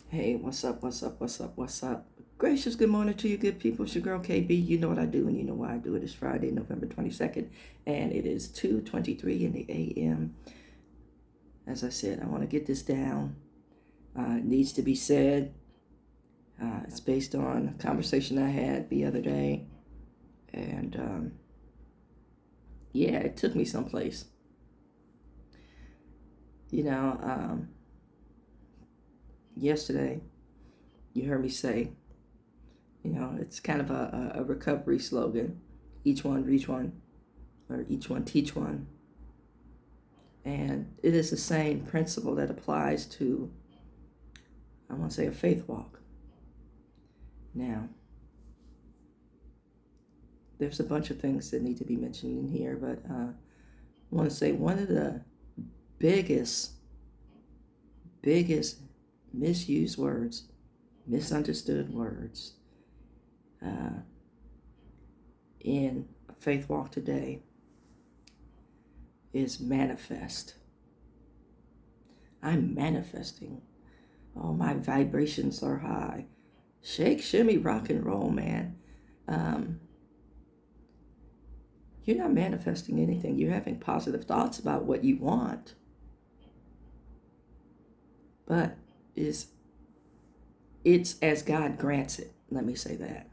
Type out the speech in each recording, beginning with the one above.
Hey, what's up? What's up? What's up? What's up? Gracious good morning to you, good people. It's your girl KB. You know what I do, and you know why I do it. It's Friday, November 22nd, and it is 2:23 in the a.m. As I said, I want to get this down. It needs to be said. It's based on a conversation I had the other day, and yeah, it took me someplace. You know, yesterday you heard me say, it's kind of a recovery slogan: each one reach one, or each one teach one. And it is the same principle that applies to, I want to say, a faith walk. Now, there's a bunch of things that need to be mentioned in here, but I want to say one of the biggest, biggest misused words, misunderstood words uh, in a faith walk today is manifest. I'm manifesting. Oh, my vibrations are high. Shake, shimmy, rock and roll, man. Um, you're not manifesting anything. You're having positive thoughts about what you want. But it's as God grants it. Let me say that.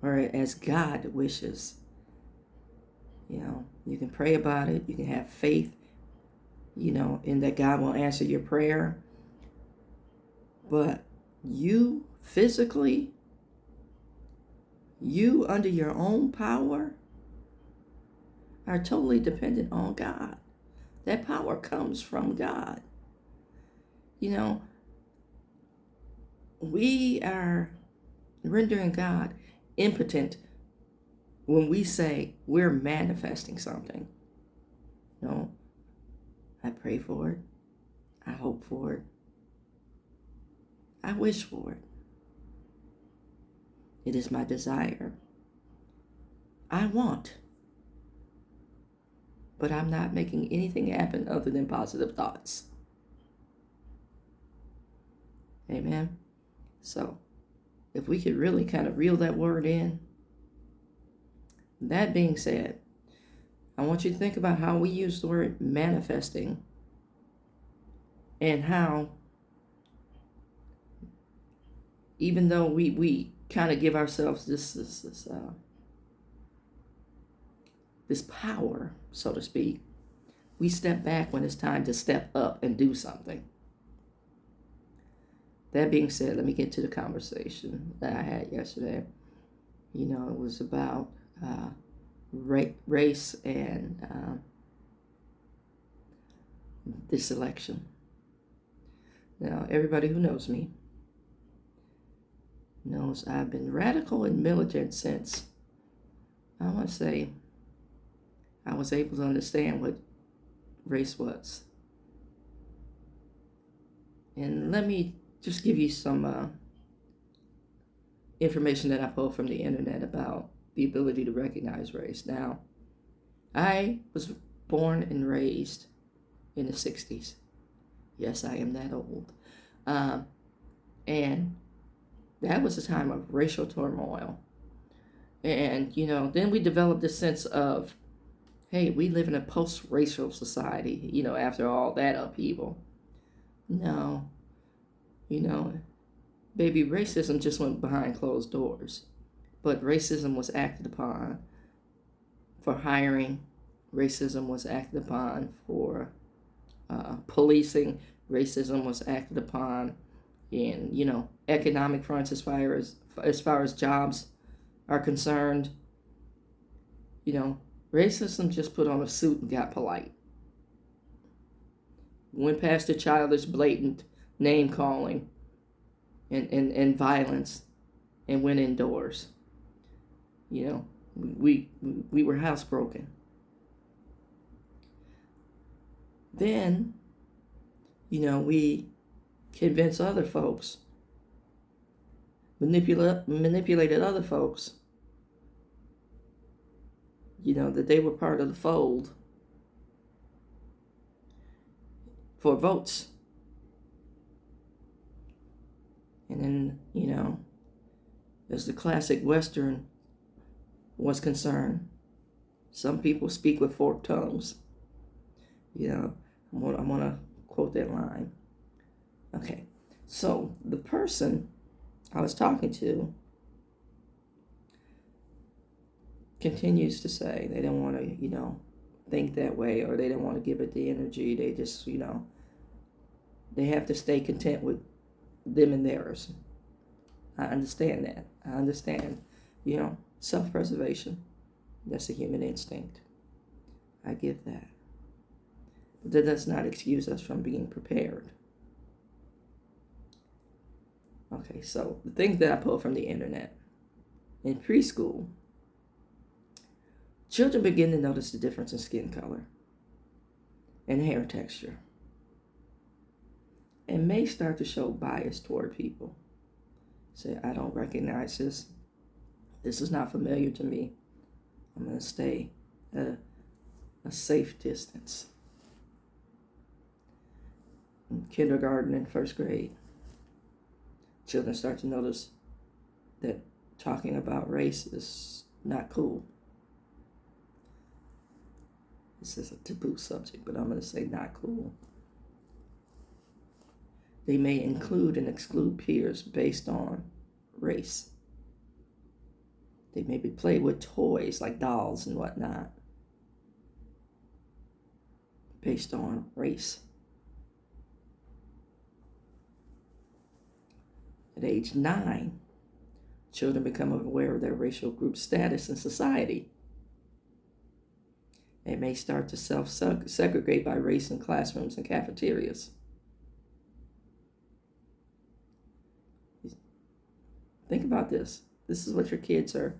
Or as God wishes. You can pray about it. You can have faith, in that God will answer your prayer. But you physically, you under your own power, are totally dependent on God. That power comes from God. You know, we are rendering God impotent when we say we're manifesting something. No, I pray for it. I hope for it. I wish for it. It is my desire. I want. But I'm not making anything happen other than positive thoughts. Amen. So, if we could really kind of reel that word in. That being said, I want you to think about how we use the word manifesting and how, even though we kind of give ourselves this power, so to speak, we step back when it's time to step up and do something. That being said, let me get to the conversation that I had yesterday. It was about race and this election. Now, everybody who knows me knows I've been radical and militant since, I want to say, I was able to understand what race was. And let me just give you some information that I pulled from the internet about the ability to recognize race. Now, I was born and raised in the 60s. Yes, I am that old. And that was a time of racial turmoil. And, then we developed this sense of, hey, we live in a post-racial society, after all that upheaval. No, baby, racism just went behind closed doors. But racism was acted upon for hiring. Racism was acted upon for policing. Racism was acted upon in, economic fronts as far as jobs are concerned. Racism just put on a suit and got polite. Went past the childish, blatant name calling and violence and went indoors. We were housebroken. Then, we convinced other folks, manipulated other folks, that they were part of the fold for votes. And then, as the classic Western was concerned, some people speak with forked tongues. I'm gonna quote that line. Okay, so the person I was talking to continues to say they don't want to, think that way, or they don't want to give it the energy. They just, they have to stay content with them and theirs. I understand that. I understand, self-preservation. That's a human instinct. I get that. But that does not excuse us from being prepared. Okay, so the things that I pulled from the internet. In preschool, children begin to notice the difference in skin color and hair texture, and may start to show bias toward people. Say, I don't recognize this. This is not familiar to me. I'm going to stay at a safe distance. In kindergarten and first grade, children start to notice that talking about race is not cool. This is a taboo subject, but I'm going to say not cool. They may include and exclude peers based on race. They maybe play with toys like dolls and whatnot based on race. At age 9, children become aware of their racial group status in society. They may start to self-segregate by race in classrooms and cafeterias. Think about this. This is what your kids are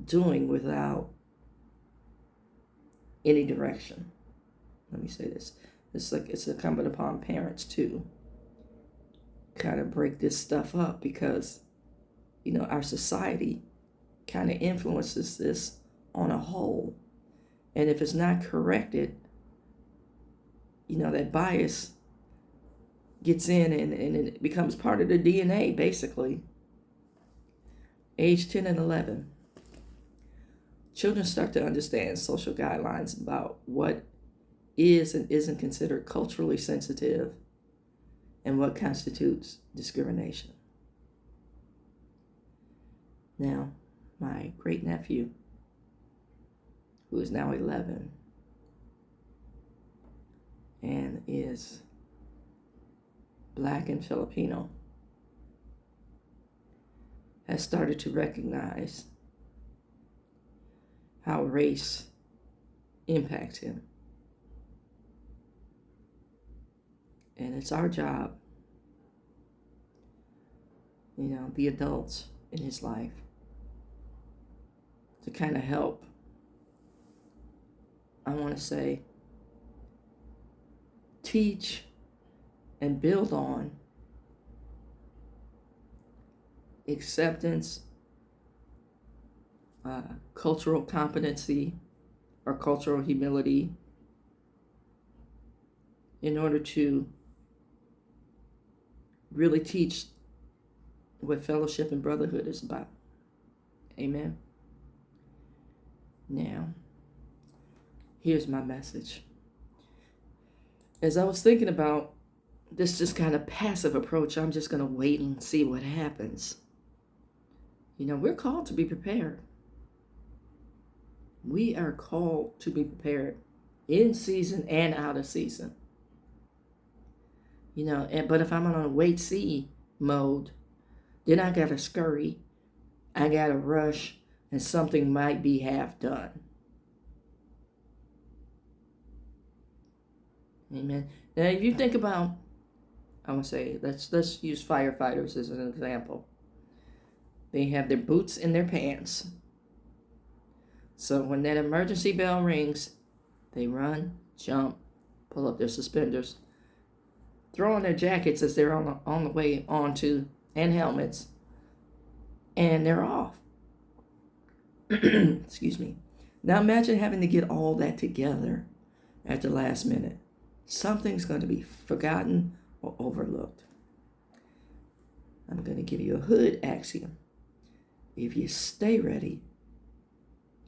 doing without any direction. Let me say this. It's incumbent upon parents to kind of break this stuff up, because, our society kind of influences this on a whole. And if it's not corrected, that bias gets in and it becomes part of the DNA, basically. Age 10 and 11, children start to understand social guidelines about what is and isn't considered culturally sensitive and what constitutes discrimination. Now, my great-nephew, who is now 11 and is Black and Filipino, has started to recognize how race impacts him. And it's our job, the adults in his life, to kind of help, I want to say, teach and build on acceptance, cultural competency, or cultural humility, in order to really teach what fellowship and brotherhood is about. Amen. Now, here's my message. As I was thinking about this just kind of passive approach, I'm just going to wait and see what happens. We're called to be prepared. We are called to be prepared in season and out of season. But if I'm on a wait-see mode, then I got to scurry. I got to rush, and something might be half done. Amen. Now, if you think about, I want to say, let's use firefighters as an example. They have their boots in their pants. So when that emergency bell rings, they run, jump, pull up their suspenders, throw on their jackets as they're on the way onto, and helmets, and they're off. Excuse me. Now imagine having to get all that together at the last minute. Something's going to be forgotten or overlooked. I'm going to give you a hood axiom. If you stay ready,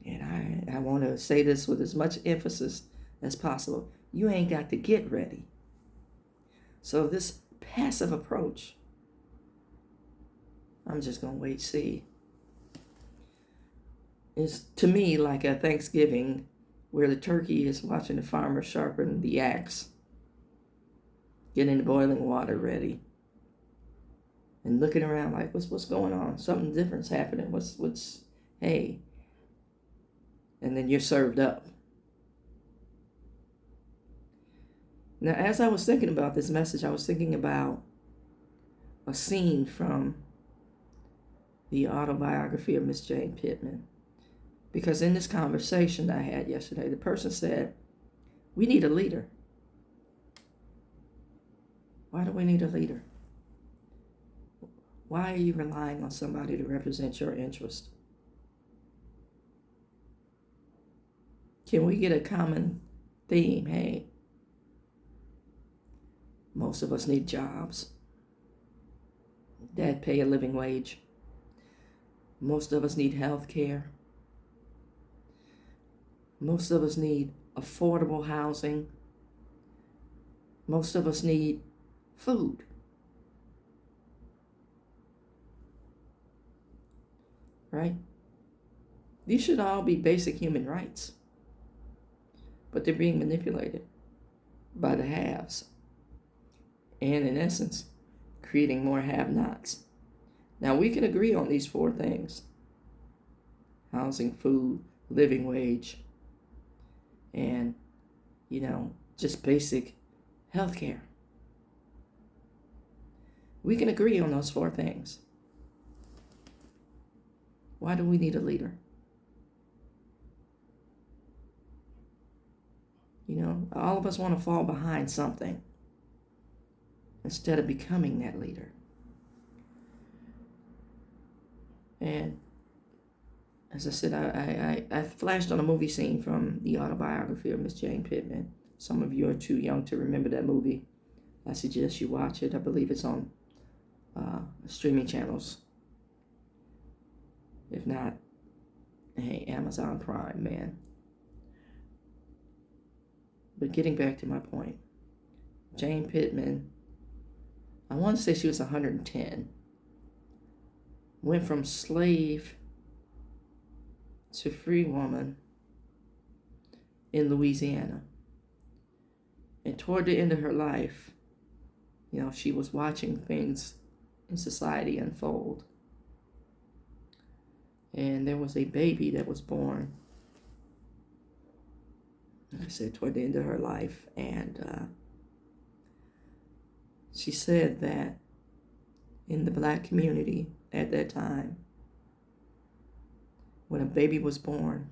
and I want to say this with as much emphasis as possible, you ain't got to get ready. So this passive approach, I'm just going to wait, see, is to me like a Thanksgiving where the turkey is watching the farmer sharpen the axe, getting the boiling water ready, and looking around like, what's going on? Something different's happening. Hey, and then you're served up. Now, as I was thinking about this message, I was thinking about a scene from the autobiography of Miss Jane Pittman. Because in this conversation I had yesterday, the person said, we need a leader. Why do we need a leader? Why are you relying on somebody to represent your interest? Can we get a common theme? Hey, most of us need jobs that pay a living wage. Most of us need health care. Most of us need affordable housing. Most of us need food. Right? These should all be basic human rights. But they're being manipulated by the haves. And in essence, creating more have-nots. Now we can agree on these four things: housing, food, living wage, and, just basic health care. We can agree on those four things. Why do we need a leader? All of us want to fall behind something instead of becoming that leader. And as I said, I flashed on a movie scene from the autobiography of Miss Jane Pittman. Some of you are too young to remember that movie. I suggest you watch it. I believe it's on streaming channels. If not, hey, Amazon Prime, man. But getting back to my point, Jane Pittman, I want to say she was 110, went from slave to free woman in Louisiana. And toward the end of her life, she was watching things in society unfold. And there was a baby that was born, like I said, toward the end of her life. And she said that in the Black community at that time, when a baby was born,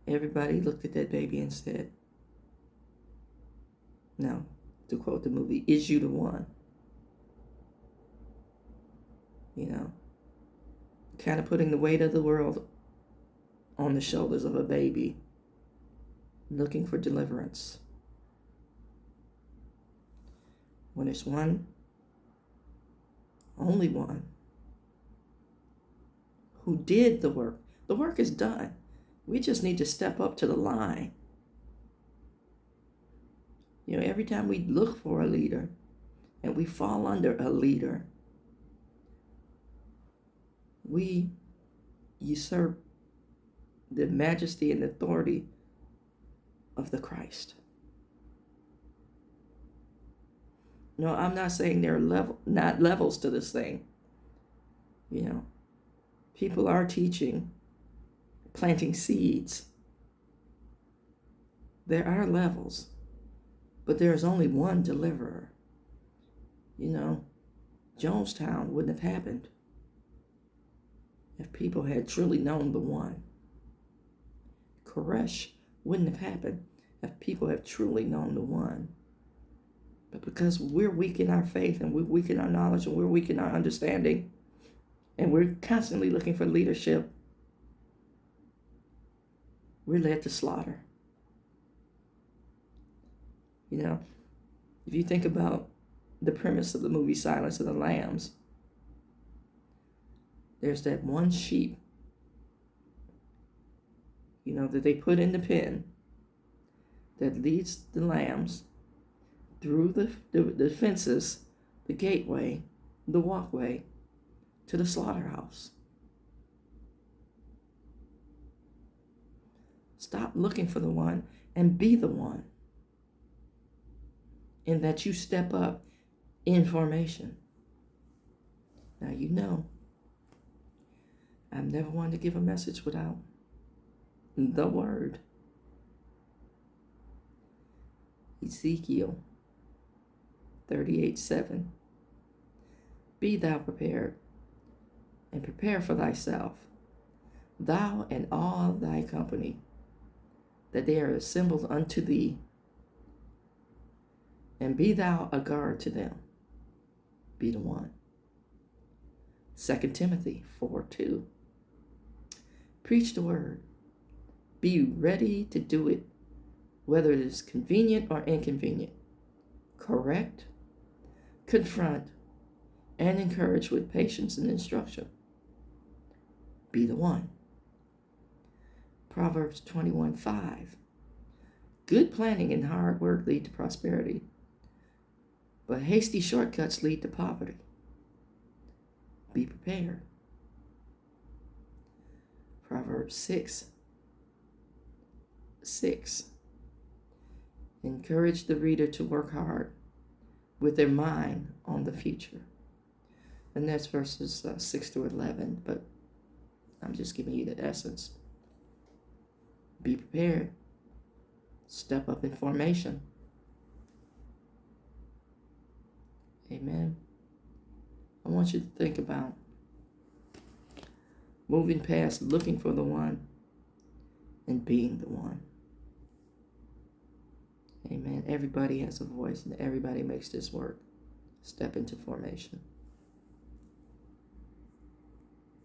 everybody looked at that baby and said, no, to quote the movie, is you the one? Kind of putting the weight of the world on the shoulders of a baby looking for deliverance. When it's one, only one, who did the work. The work is done. We just need to step up to the line. Every time we look for a leader and we fall under a leader, we usurp the majesty and authority of the Christ. No, I'm not saying there are not levels to this thing. People are teaching, planting seeds. There are levels, but there is only one deliverer. Jonestown wouldn't have happened if people had truly known the one. Koresh wouldn't have happened if people have truly known the one. But because we're weak in our faith and we're weak in our knowledge and we're weak in our understanding, and we're constantly looking for leadership, we're led to slaughter. If you think about the premise of the movie Silence of the Lambs, there's that one sheep, that they put in the pen that leads the lambs through the fences, the gateway, the walkway to the slaughterhouse. Stop looking for the one and be the one. In that you step up in formation. Now I've never wanted to give a message without the word. Ezekiel 38:7. Be thou prepared, and prepare for thyself, thou and all thy company, that they are assembled unto thee, and be thou a guard to them. Be the one. 2 Timothy 4:2. Preach the word. Be ready to do it, whether it is convenient or inconvenient. Correct, confront, and encourage with patience and instruction. Be the one. Proverbs 21:5. Good planning and hard work lead to prosperity, but hasty shortcuts lead to poverty. Be prepared. Proverbs 6:6. Encourage the reader to work hard with their mind on the future. And that's verses 6 through 11, but I'm just giving you the essence. Be prepared. Step up in formation. Amen. I want you to think about moving past looking for the one and being the one. Amen. Everybody has a voice and everybody makes this work. Step into formation.